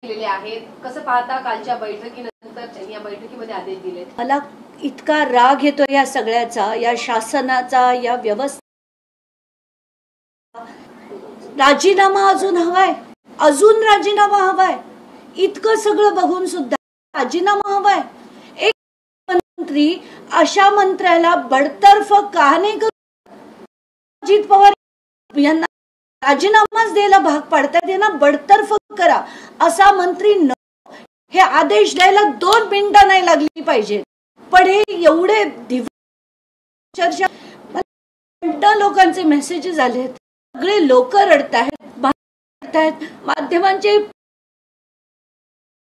केलेले आहेत. कसं पाहता कालच्या बैठकीनंतर या बैठकीमध्ये आदेश दिले? मला इतका राग येतो या सगळ्याचा, या शासनाचा, या व्यवस्था. राजीनामा अजून हवाय, अजून राजीनामा हवाय. इतकं सगळं बघून सुद्धा राजीनामा हवाय. एक मंत्री अशा मंत्र्याला बडतर्फ का नाही करत? अजित पवार यांना राजीनामाच द्यायला भाग पाडतात, यांना बडतर्फ करा असा मंत्री न, हे आदेश द्यायला 2 मिनिटं नाही लागली पाहिजे. पण हे एवढे चर्चा, लोकांचे मेसेजेस आलेत, सगळे लोक रडतायत, माध्यमांचे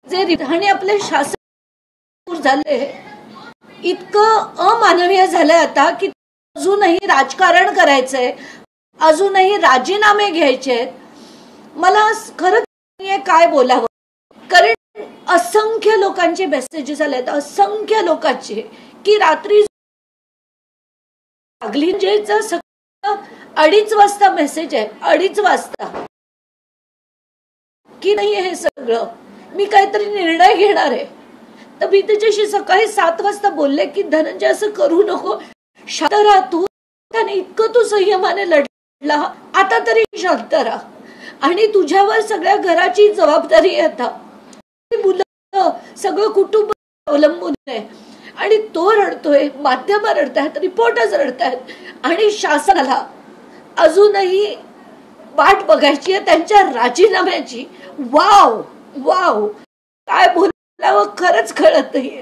जे आणि आपले शासन झाले इतकं अमानवीय झालंय आता की अजूनही राजकारण करायचंय, अजूनही राजीनामे घ्यायचे. मला खरंच काय बोलावं, कारण असंख्य लोकांचे मेसेजेस आलेत, असंख्य लोकांचे, की रात्री 2:30 वाजता मेसेज आहे, 2:30 वाजता की नाही हे सगळं मी काहीतरी निर्णय घेणार आहे. तर मी त्याच्याशी सकाळी 7 वाजता बोलले की धनंजय असं करू नको, शांत राहा तू, त्याने इतकं तू संयमाने लढला, आता तरी शांत राहा, आणि तुझ्यावर सगळ्या घराची जबाबदारी आहे, मुलं सगळं कुटुंब अवलंबून आहे. आणि तो रडतोय, माध्यम रडतायत, रिपोर्टर्स रडतायत, आणि शासनाला अजूनही वाट बघायची आहे त्यांच्या राजीनाम्याची. वाव वाव, काय बोलावं खरंच कळत नाहीये.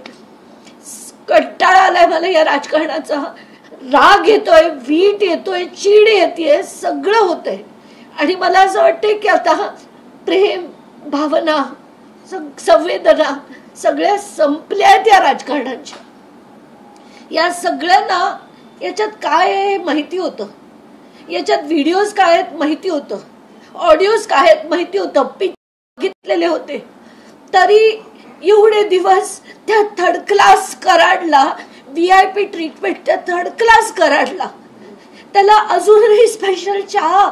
कंटाळा आलाय मला या राजकारणाचा. राग येतोय, वीट येतोय, चीड येतेय, सगळं होतंय. आणि मला असं वाटतंय की आता प्रेम, भावना, संवेदना सगळ्या संपल्या त्या राजकारणाच्या. या सगळ्यांना याच्यात काय आहे माहिती होतं, याच्यात व्हिडिओज काय आहेत माहिती होतं, ऑडिओज काय आहेत माहिती होतं, बघितलेले होते. तरी एवढे दिवस त्या थर्ड क्लास कराडला, VIP ट्रीटमेंटच्या थर्ड क्लास कराडला, त्याला अजूनही स्पेशल चहा,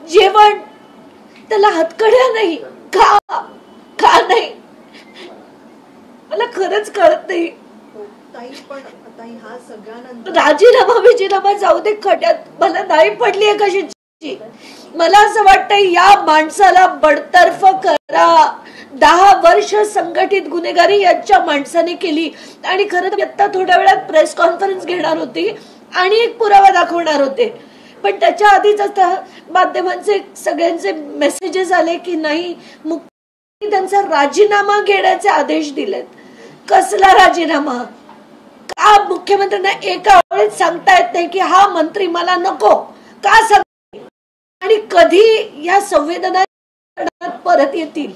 जेवण, त्याला हातकड्या नाही, का नाही मला खरंच कळत नाही. राजीनामा विजीनामा जाऊ दे, खड्यात मला नाही पडली आहे कशाची. मला असं वाटतंय या माणसाला बडतर्फ करा. 10 वर्ष संघटित गुन्हेगारी यांच्या माणसाने केली. आणि खरं तर आता थोड्या वेळात प्रेस कॉन्फरन्स घेणार होती आणि एक पुरावा दाखवणार होते, पण त्याच्या आधीच आता माध्यमांचे सगळ्यांचे मेसेजेस आले की नाही, मुख्यमंत्री त्यांचा राजीनामा घेण्याचे आदेश दिलेत. कसला राजीनामा? का मुख्यमंत्र्यांना एका वेळेत सांगता येत नाही की हा मंत्री मला नको, का सांग, आणि कधी या संवेदना परत येतील?